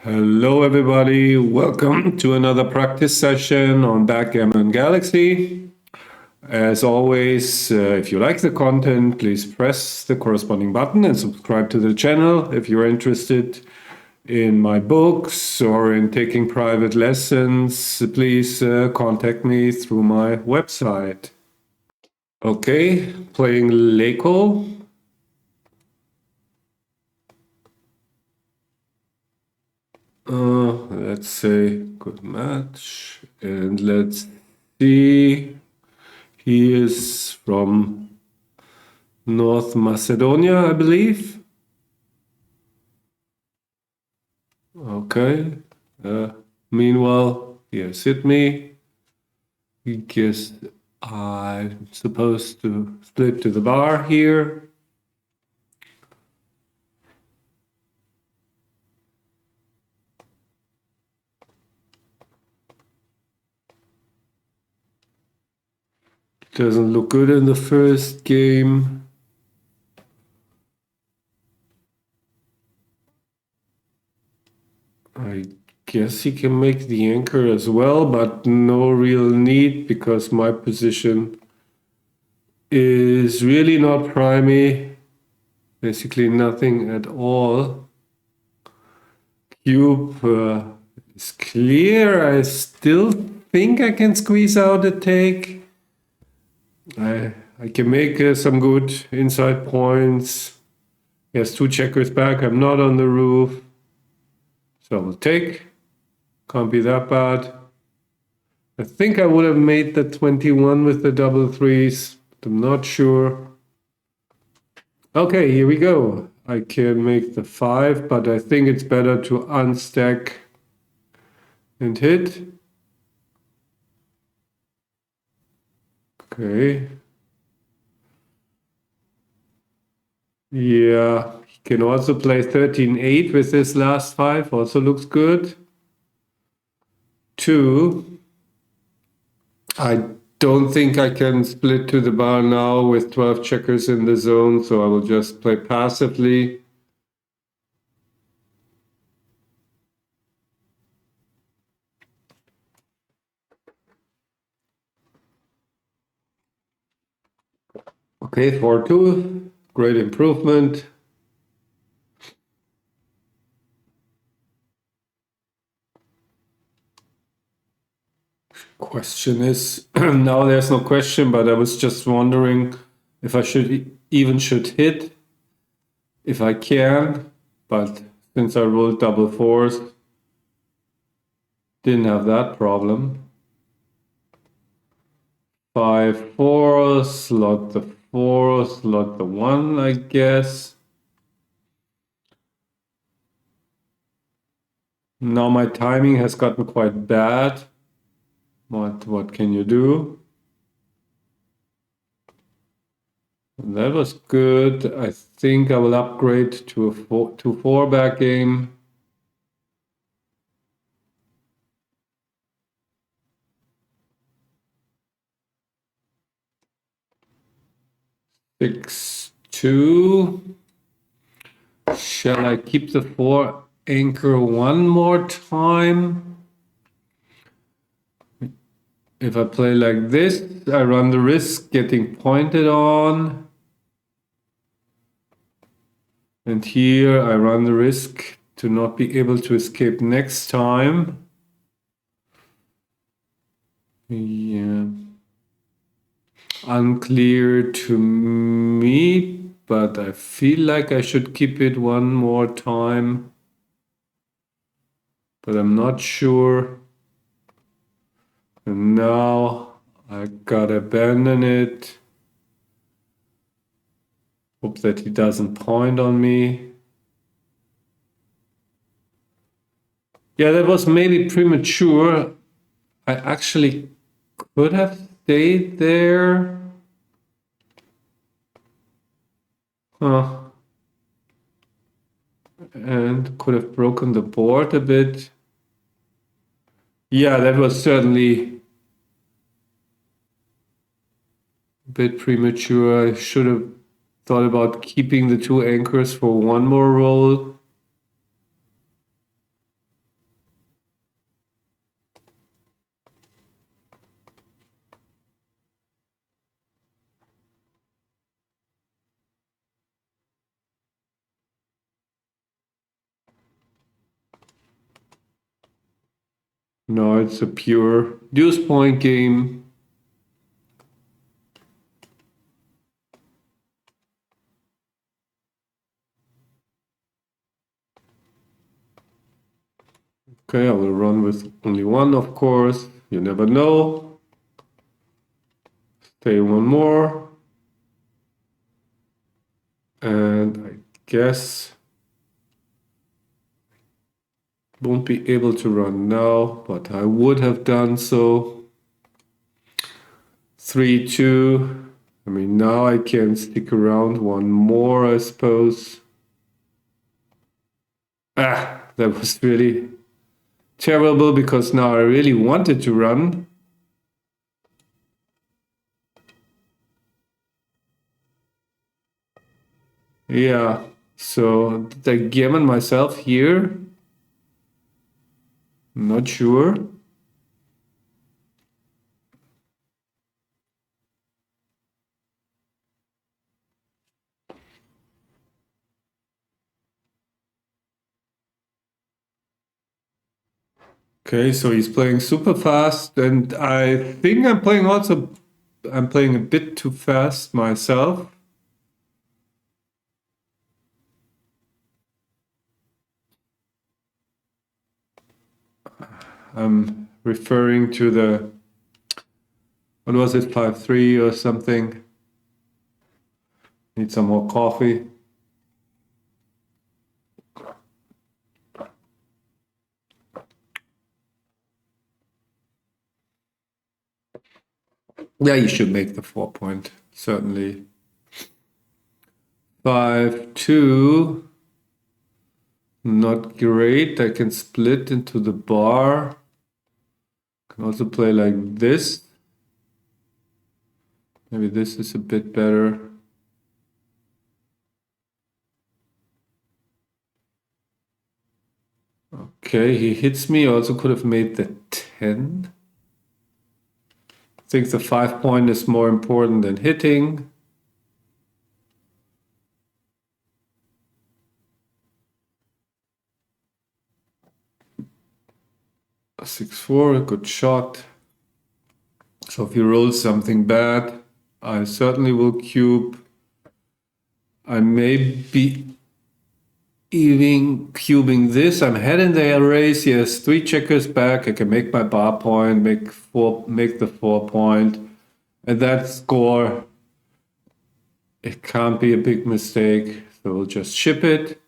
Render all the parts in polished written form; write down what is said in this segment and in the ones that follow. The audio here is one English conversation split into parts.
Hello, everybody. Welcome to another practice session on Backgammon Galaxy. As always, if you like the content, please press the corresponding button and subscribe to the channel. If you're interested in my books or in taking private lessons, please contact me through my website. Okay, playing Leko. Let's say good match, and let's see. He is from North Macedonia, I believe. Okay. Meanwhile, he has hit me. He guessed I'm supposed to split to the bar here. Doesn't look good in the first game. I guess he can make the anchor as well, but no real need because my position is really not primey. Basically nothing at all. Cube is clear. I still think I can squeeze out a take. I can make some good inside points. He has two checkers back. I'm not on the roof. So I will take. Can't be that bad. I think I would have made the 21 with the double threes, but I'm not sure. Okay, here we go. I can make the 5, but I think it's better to unstack and hit. Okay. Yeah, he can also play 13-8 with this last 5, also looks good. 2. I don't think I can split to the bar now with 12 checkers in the zone, so I will just play passively. Okay, 4-2, great improvement. Question is, now there's no question, but I was just wondering if I should hit, if I can, but since I rolled double 4s, didn't have that problem. 5-4, slot the 4, slot the 1, I guess. Now my timing has gotten quite bad. What can you do? That was good. I think I will upgrade to a 4 back game. Six, 2. Shall I keep the 4 anchor one more time? If I play like this, I run the risk getting pointed on. And here I run the risk to not be able to escape next time. Yeah. Unclear to me, but I feel like I should keep it one more time. But I'm not sure. And now I gotta abandon it. Hope that he doesn't point on me. Yeah, that was maybe premature. I actually could have stayed there. And could have broken the board a bit. Yeah, that was certainly a bit premature. I should have thought about keeping the 2 anchors for one more roll. No, it's a pure deuce point game. Okay, I will run with only one, of course. You never know. Stay one more. And I guess won't be able to run now, but I would have done so. 3-2. I mean, now I can stick around one more, I suppose. That was really terrible because now I really wanted to run. Yeah, so did I gammon myself here? Not sure. Okay, so he's playing super fast, and I think I'm playing a bit too fast myself. I'm referring to the, what was it, 5-3 or something? Need some more coffee. Yeah, you should make the 4-point, certainly. 5-2, not great. I can split into the bar. Can also play like this. Maybe this is a bit better. Okay, he hits me. Also could have made the 10. I think the 5-point is more important than hitting. A 6-4, a good shot. So if he rolls something bad, I certainly will cube. I may be even cubing this. I'm ahead in the race. He has 3 checkers back. I can make my bar point, make the 4-point. And that score, it can't be a big mistake. So we'll just ship it.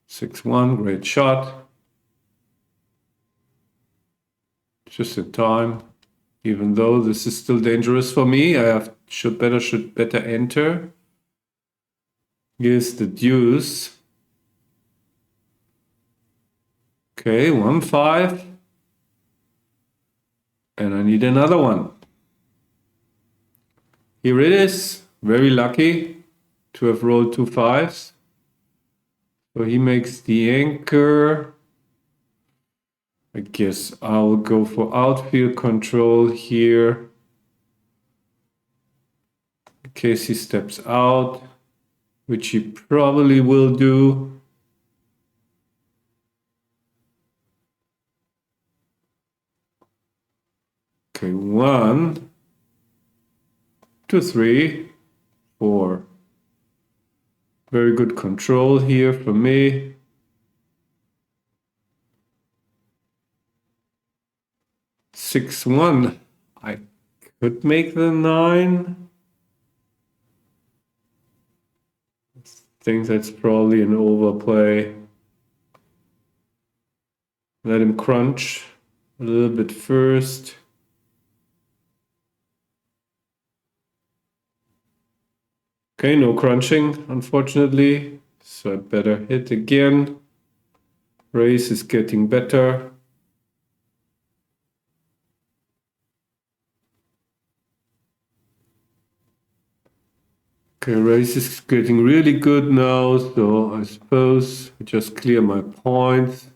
6-1, great shot. Just in time. Even though this is still dangerous for me, I should better enter. Here's the deuce. Okay, 1-5. And I need another one. Here it is. Very lucky to have rolled 2 5s. So he makes the anchor. I guess I'll go for outfield control here. In case he steps out, which he probably will do. Okay, 1, 2, 3, 4. Very good control here for me. 6-1. I could make the 9. I think that's probably an overplay. Let him crunch a little bit first. Okay, no crunching, unfortunately. So I better hit again. Race is getting better. Okay, race is getting really good now, so I suppose I just clear my points.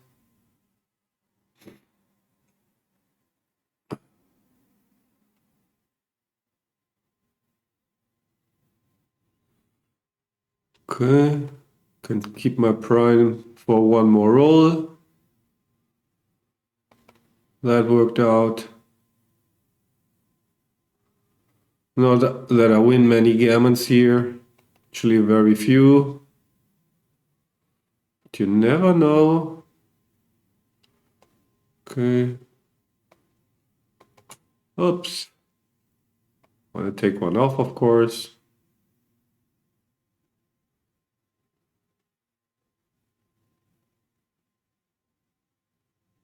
Okay. Can keep my prime for one more roll. That worked out. Not that I win many gammons here. Actually, very few. But you never know. Okay. Oops. Want to take one off, of course.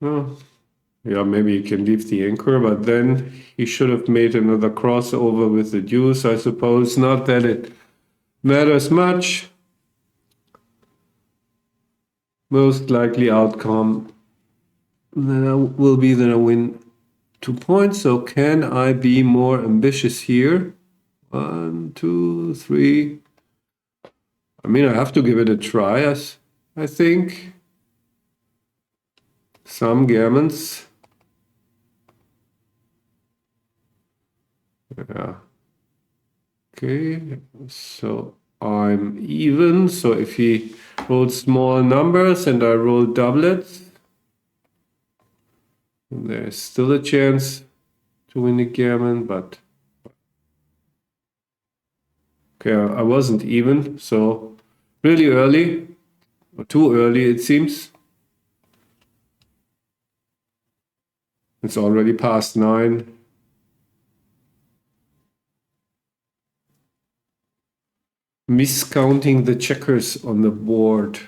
Oh. Yeah, maybe you can leave the anchor, but then he should have made another crossover with the deuce, I suppose. Not that it matters much. Most likely outcome then will be that I win 2 points. So can I be more ambitious here? 1, 2, 3. I mean, I have to give it a try, I think. Some gammons. Yeah. Okay, so I'm even. So if he rolls small numbers and I roll doublets, there's still a chance to win the gammon, but okay, I wasn't even, so really early, or too early it seems. It's already past 9. Miscounting the checkers on the board.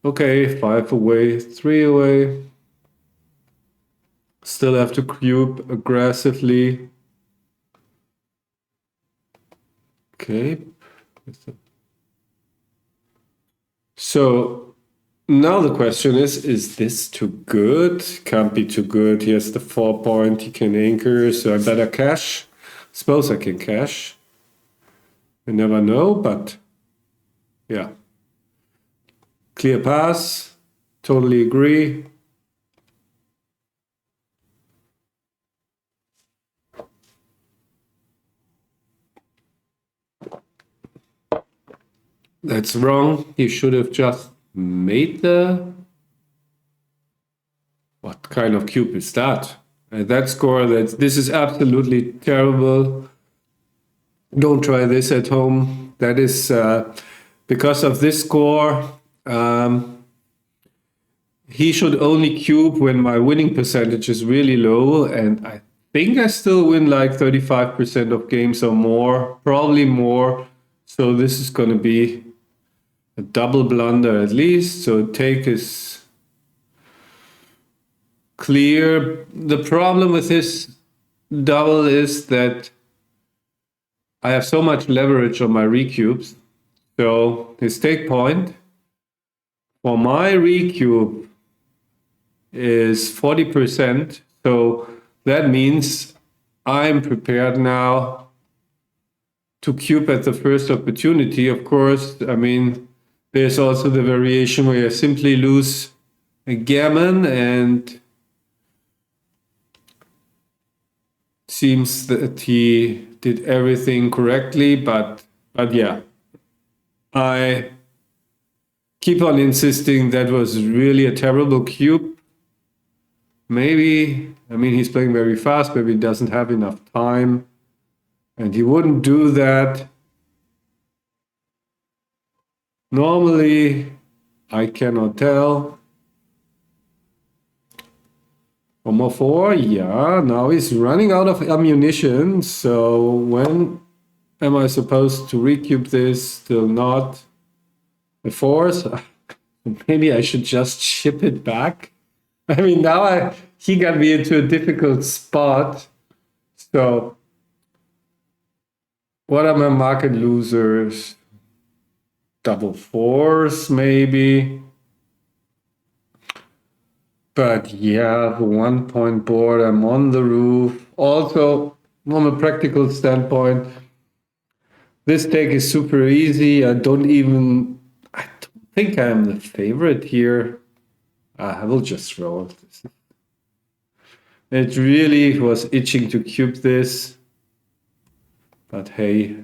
Okay, 5 away, 3 away. Still have to cube aggressively. Okay. So now the question is this too good? Can't be too good. He has the 4 point, he can anchor, so I better cash. Suppose I can cash. I never know, but yeah. Clear pass, totally agree. That's wrong. He should have just made the... What kind of cube is that? That score, this is absolutely terrible. Don't try this at home. That is because of this score. He should only cube when my winning percentage is really low, and I think I still win like 35% of games or more, probably more. So this is going to be a double blunder at least. So take is clear. The problem with this double is that I have so much leverage on my recubes. So his take point for my recube is 40%. So that means I'm prepared now to cube at the first opportunity. Of course, I mean, there's also the variation where you simply lose a gammon, and seems that he did everything correctly, but yeah, I keep on insisting that was really a terrible cube. Maybe, I mean, he's playing very fast, maybe he doesn't have enough time, and he wouldn't do that. Normally, I cannot tell. 4, yeah, now he's running out of ammunition, so when am I supposed to recube this? Still not. A 4, so maybe I should just ship it back. I mean, now he got me into a difficult spot. So, what are my market losers? Double 4s, maybe. But yeah, the 1 point board, I'm on the roof. Also, from a practical standpoint, this take is super easy. I don't think I'm the favorite here. I will just roll. It really was itching to cube this. But hey,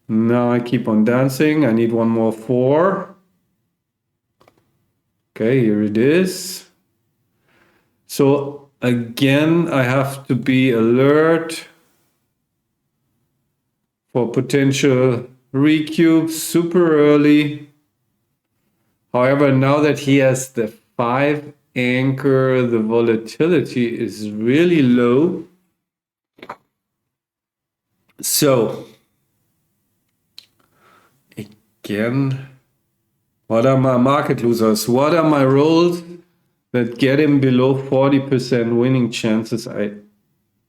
Now I keep on dancing. I need one more 4. Okay, here it is. So again, I have to be alert for potential recubes super early. However, now that he has the 5 anchor, the volatility is really low. So again, what are my market losers? What are my rolls that get him below 40% winning chances? I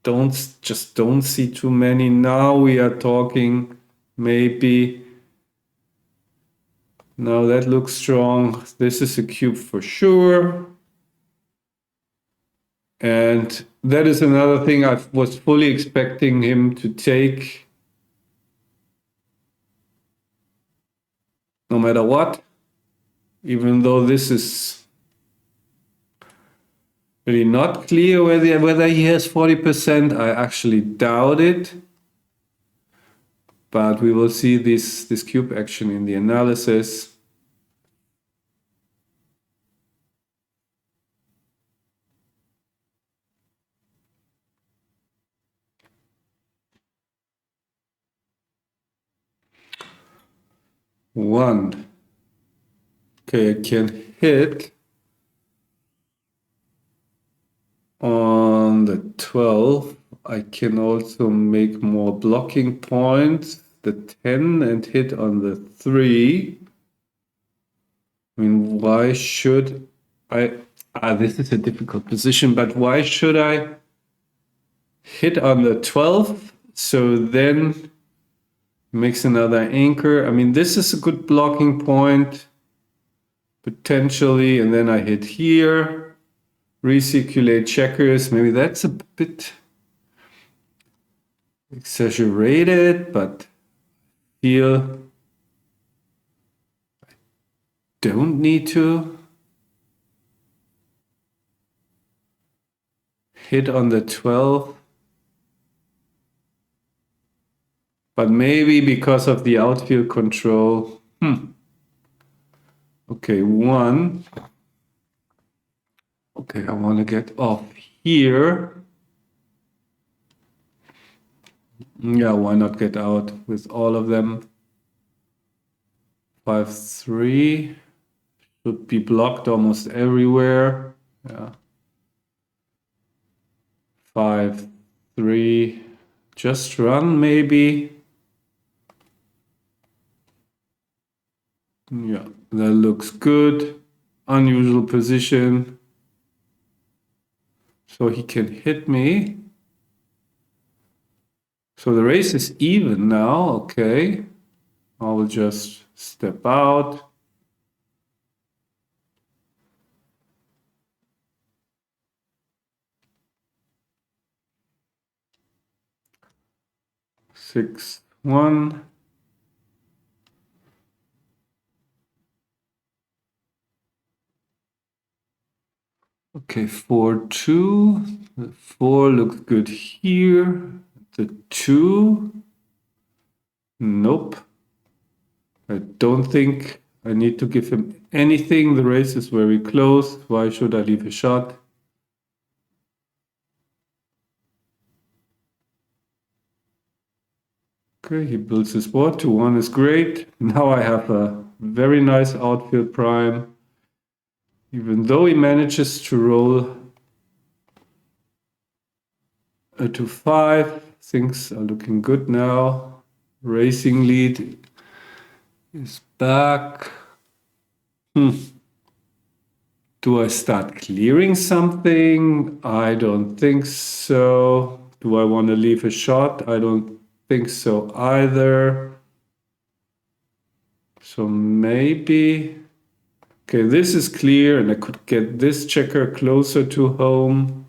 don't see too many. Now we are talking maybe. Now that looks strong. This is a cube for sure. And that is another thing I was fully expecting him to take, no matter what. Even though this is really not clear whether he has 40%, I actually doubt it. But we will see this cube action in the analysis. One. Okay, I can hit on the 12. I can also make more blocking points, the 10, and hit on the 3. I mean, why should I? This is a difficult position, but why should I hit on the 12? So then makes another anchor. I mean, this is a good blocking point, potentially, and then I hit here, recirculate checkers. Maybe that's a bit exaggerated, but feel I don't need to hit on the 12. But maybe because of the outfield control. Okay, 1. Okay, I want to get off here. Yeah, why not get out with all of them? 5, 3. Should be blocked almost everywhere. Yeah. 5, 3. Just run maybe. Yeah, that looks good. Unusual position. So he can hit me. So the race is even now. Okay. I will just step out. Six, 1. Okay, 4, 2. The 4 looks good here. The 2. Nope. I don't think I need to give him anything. The race is very close. Why should I leave a shot? Okay, he builds his board. 2, 1 is great. Now I have a very nice outfield prime. Even though he manages to roll to 5, things are looking good now. Racing lead is back. Do I start clearing something? I don't think so. Do I want to leave a shot? I don't think so either. So maybe. Okay, this is clear, and I could get this checker closer to home.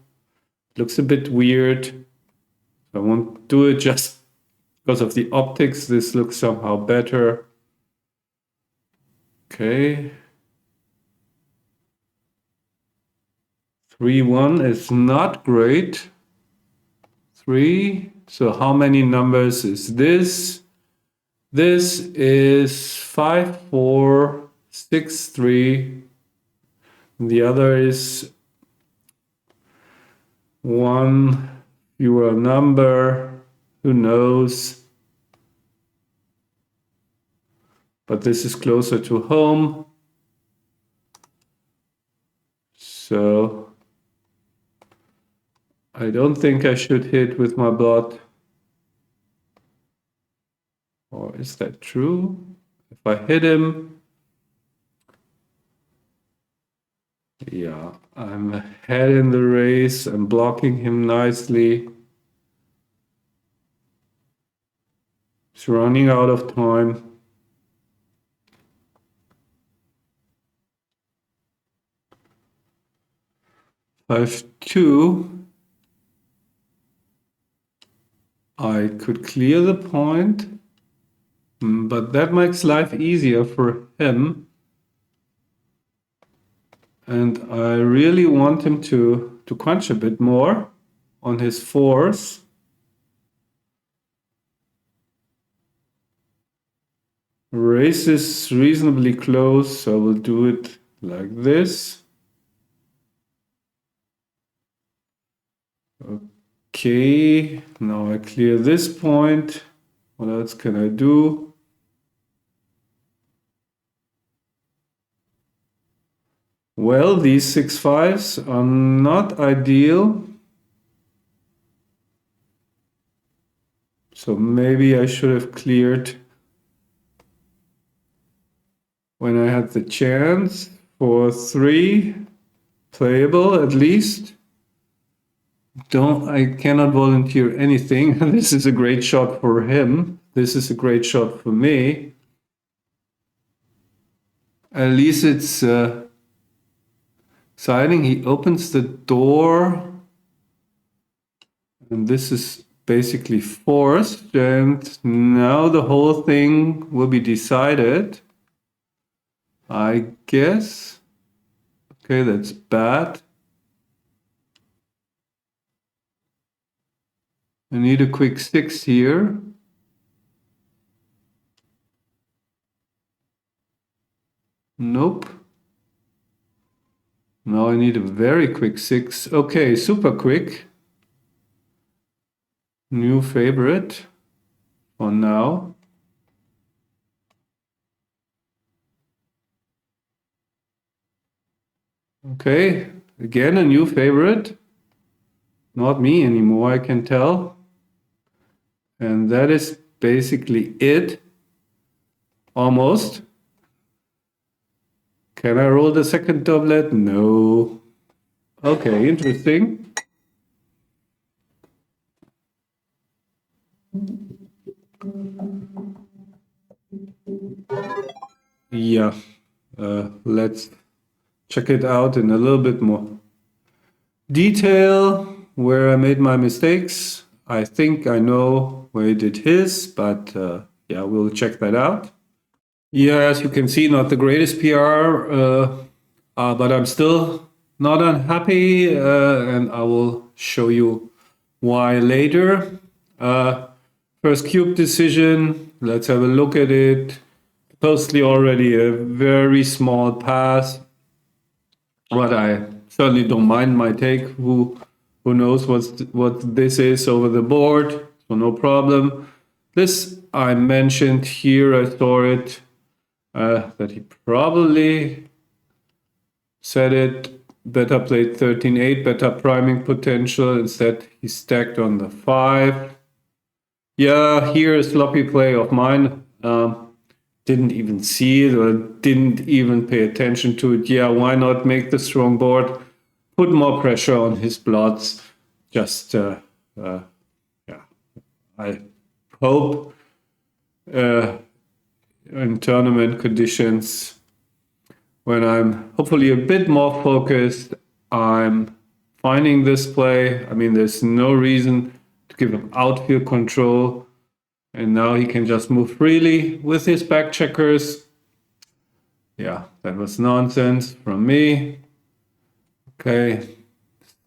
Looks a bit weird. I won't do it just because of the optics. This looks somehow better. Okay. 3, 1 is not great. 3. So how many numbers is this? This is 5-4, 6-3. The other is one fewer number. Who knows? But this is closer to home. So I don't think I should hit with my blot. Or is that true? If I hit him, yeah, I'm ahead in the race. I'm blocking him nicely. He's running out of time. 5-2. I could clear the point, but that makes life easier for him. And I really want him to crunch a bit more on his fours. Race is reasonably close, so I will do it like this. Okay, now I clear this point. What else can I do? Well, these 6-5s are not ideal. So maybe I should have cleared when I had the chance for 3, playable at least. I cannot volunteer anything. This is a great shot for him. This is a great shot for me. At least it's exciting. He opens the door. And this is basically forced. And now the whole thing will be decided, I guess. Okay, that's bad. I need a quick 6 here. Nope. Now I need a very quick 6. Okay, super quick. New favorite for now. Okay, again a new favorite. Not me anymore, I can tell. And that is basically it. Almost. Can I roll the second doublet? No. Okay, interesting. Yeah, let's check it out in a little bit more detail where I made my mistakes. I think I know where he did his, but yeah, we'll check that out. Yeah, as you can see, not the greatest PR, but I'm still not unhappy, and I will show you why later. First cube decision, let's have a look at it. Supposedly already a very small pass, but I certainly don't mind my take. Who knows what this is over the board, so no problem. This I mentioned here, I saw it, that he probably said it, better played 13-8, better priming potential. Instead, he stacked on the 5. Yeah, here a sloppy play of mine. Didn't even see it or didn't even pay attention to it. Yeah, why not make the strong board? Put more pressure on his blots. Just, yeah, I hope in tournament conditions, when I'm hopefully a bit more focused, I'm finding this play. I mean, there's no reason to give him outfield control. And now he can just move freely with his back checkers. Yeah, that was nonsense from me. Okay,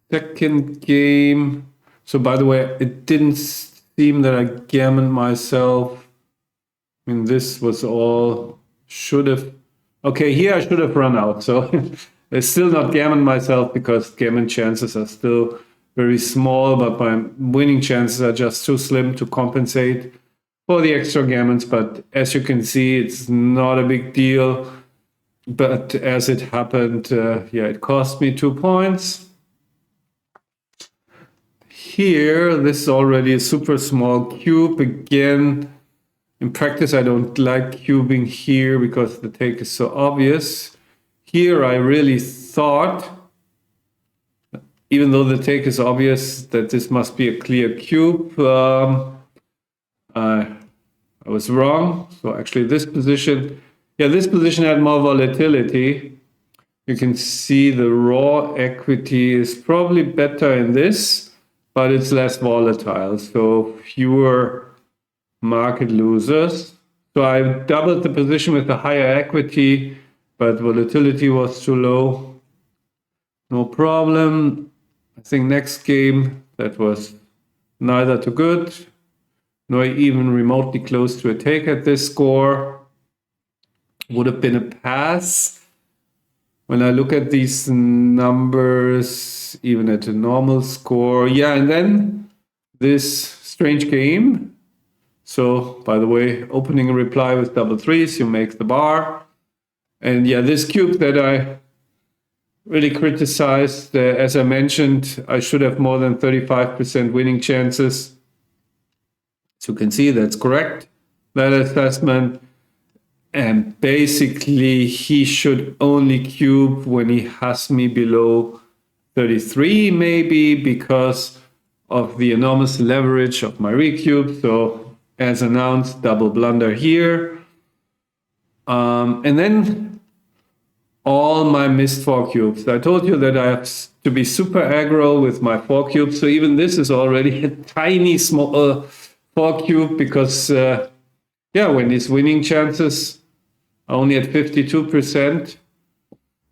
second game. So by the way, it didn't seem that I gammoned myself I mean, this was all should have. Okay, here I should have run out. So it's still not gammon myself because gammon chances are still very small, but my winning chances are just too slim to compensate for the extra gammons. But as you can see, it's not a big deal. But as it happened, yeah, it cost me 2 points. Here, this is already a super small cube. Again, in practice, I don't like cubing here because the take is so obvious. Here, I really thought, even though the take is obvious, that this must be a clear cube. I was wrong. So actually this position, yeah, this position had more volatility. You can see the raw equity is probably better in this, but it's less volatile. So fewer market losers. So I doubled the position with the higher equity, but volatility was too low. No problem. I think next game, that was neither too good, nor even remotely close to a take at this score. Would have been a pass. When I look at these numbers, even at a normal score, yeah, and then this strange game. So, by the way, opening a reply with double threes, you make the bar. And yeah, this cube that I really criticized, as I mentioned, I should have more than 35% winning chances. So you can see that's correct, that assessment. And basically, he should only cube when he has me below 33, maybe, because of the enormous leverage of my recube. So, as announced, double blunder here. And then all my missed 4 cubes. I told you that I have to be super aggro with my 4 cubes. So, even this is already a tiny, small 4 cube because, yeah, when these winning chances only at 52%.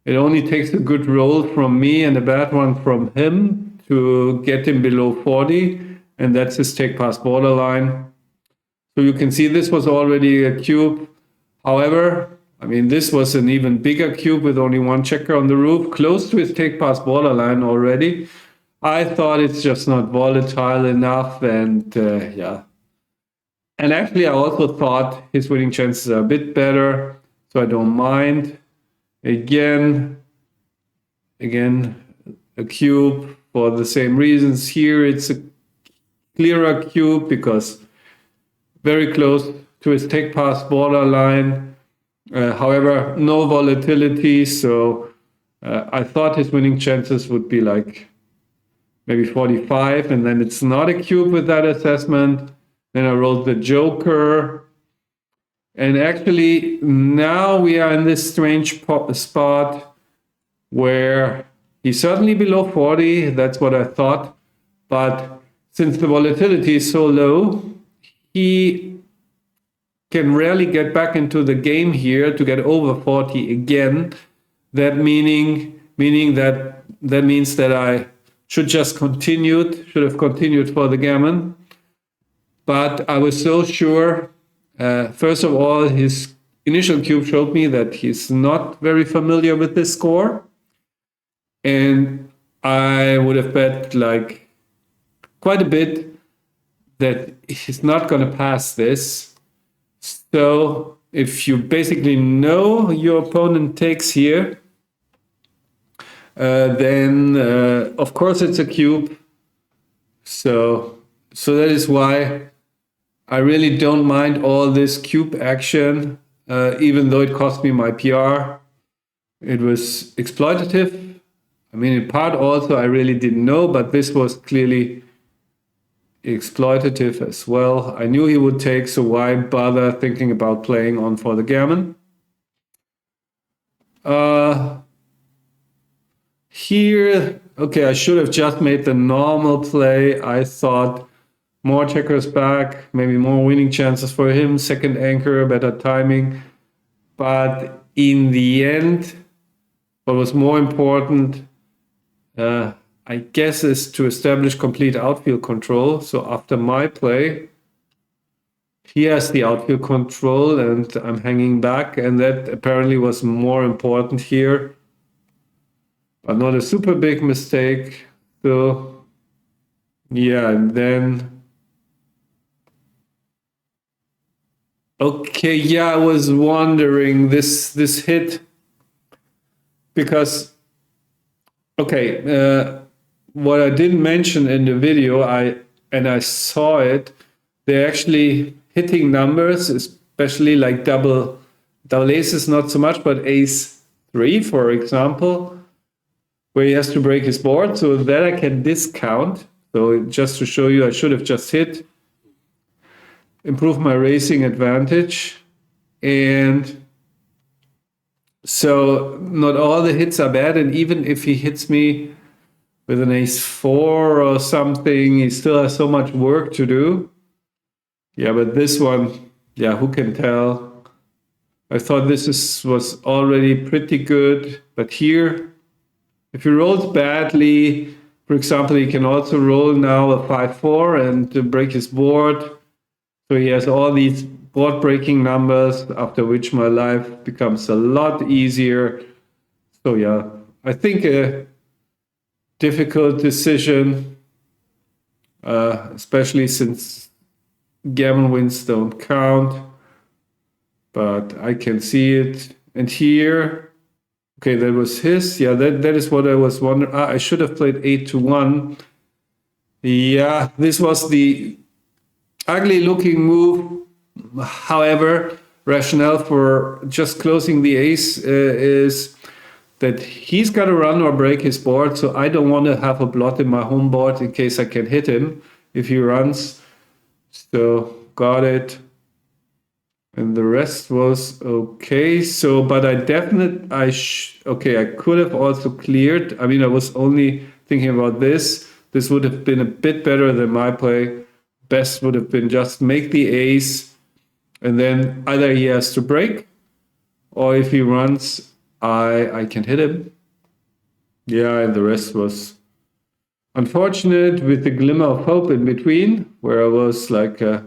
It only takes a good roll from me and a bad one from him to get him below 40, and that's his take past borderline. So you can see this was already a cube. However, I mean, this was an even bigger cube with only 1 checker on the roof, close to his take past borderline already. I thought it's just not volatile enough, and yeah. And actually, I also thought his winning chances are a bit better. So I don't mind. Again, a cube for the same reasons. Here it's a clearer cube because very close to his take pass borderline. However, no volatility. So I thought his winning chances would be like maybe 45, and then it's not a cube with that assessment. Then I rolled the Joker. And actually, now we are in this strange spot where he's certainly below 40. That's what I thought. But since the volatility is so low, he can rarely get back into the game here to get over 40 again. That means that I should have continued for the gammon. But I was so sure. First of all, his initial cube showed me that he's not very familiar with this score. And I would have bet like quite a bit that he's not going to pass this. So if you basically know your opponent takes here, then of course it's a cube. So that is why I really don't mind all this cube action, even though it cost me my PR. It was exploitative. I mean, in part also, I really didn't know, but this was clearly exploitative as well. I knew he would take, so why bother thinking about playing on for the gammon? Here, okay, I should have just made the normal play. I thought more checkers back, maybe more winning chances for him, second anchor, better timing. But in the end, what was more important, I guess, is to establish complete outfield control. So after my play, he has the outfield control and I'm hanging back, and that apparently was more important here, but not a super big mistake. So yeah, and then okay, yeah, I was wondering this hit because okay, what I didn't mention in the video, I saw it. They're actually hitting numbers, especially like double aces, not so much, but ace 3, for example, where he has to break his board, so that I can discount. So just to show you, I should have just hit, improve my racing advantage, and so not all the hits are bad, and even if he hits me with an ace 4 or something, he still has so much work to do. Yeah, but this one, yeah, who can tell? I thought this was already pretty good, but here, if he rolls badly, for example, he can also roll now a 5-4 and break his board. So he has all these board breaking numbers, after which my life becomes a lot easier. So yeah, I think a difficult decision, especially since gammon wins don't count, but I can see it. And here, okay, that was his. Yeah, that is what I was wondering. I should have played 8-1. Yeah, this was the ugly looking move. However, rationale for just closing the ace is that he's got to run or break his board, so I don't want to have a blot in my home board in case I can hit him if he runs. So got it. And the rest was okay. So, but I okay, I could have also cleared. I mean, I was only thinking about this. This would have been a bit better than my play. Best would have been just make the ace, and then either he has to break, or if he runs, I can hit him. Yeah, and the rest was unfortunate, with a glimmer of hope in between, where I was like a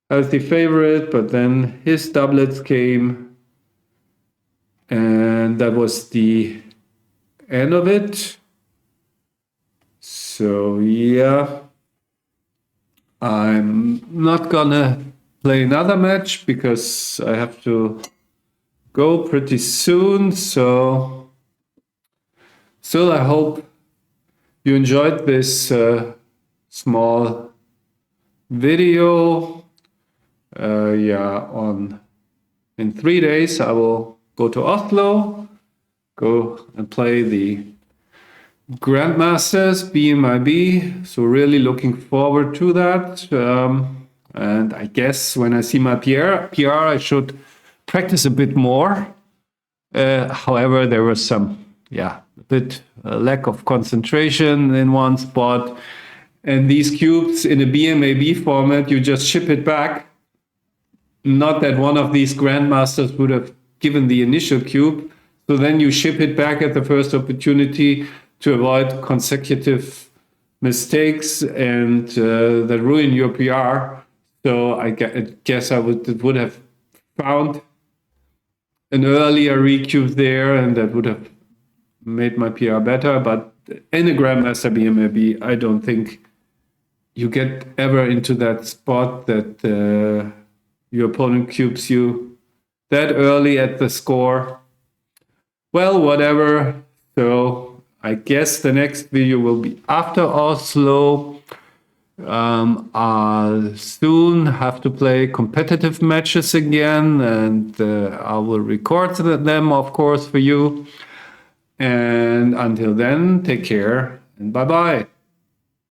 healthy favorite, but then his doublets came, and that was the end of it. So yeah, I'm not gonna play another match because I have to go pretty soon. So still, I hope you enjoyed this small video. Yeah, in 3 days I will go to Oslo, go and play the Grandmasters BMIB. So really looking forward to that. And I guess when I see my PR, I should practice a bit more. However, there was some, a bit lack of concentration in one spot. And these cubes in a BMAB format, you just ship it back. Not that one of these grandmasters would have given the initial cube. So then you ship it back at the first opportunity to avoid consecutive mistakes and that ruin your PR. So I guess I would have found an earlier recube there, and that would have made my PR better. But in a Grandmaster BMAB, I don't think you get ever into that spot that your opponent cubes you that early at the score. Well, whatever. So I guess the next video will be after Oslo. I'll soon have to play competitive matches again, and I will record them, of course, for you. And until then, take care and bye-bye.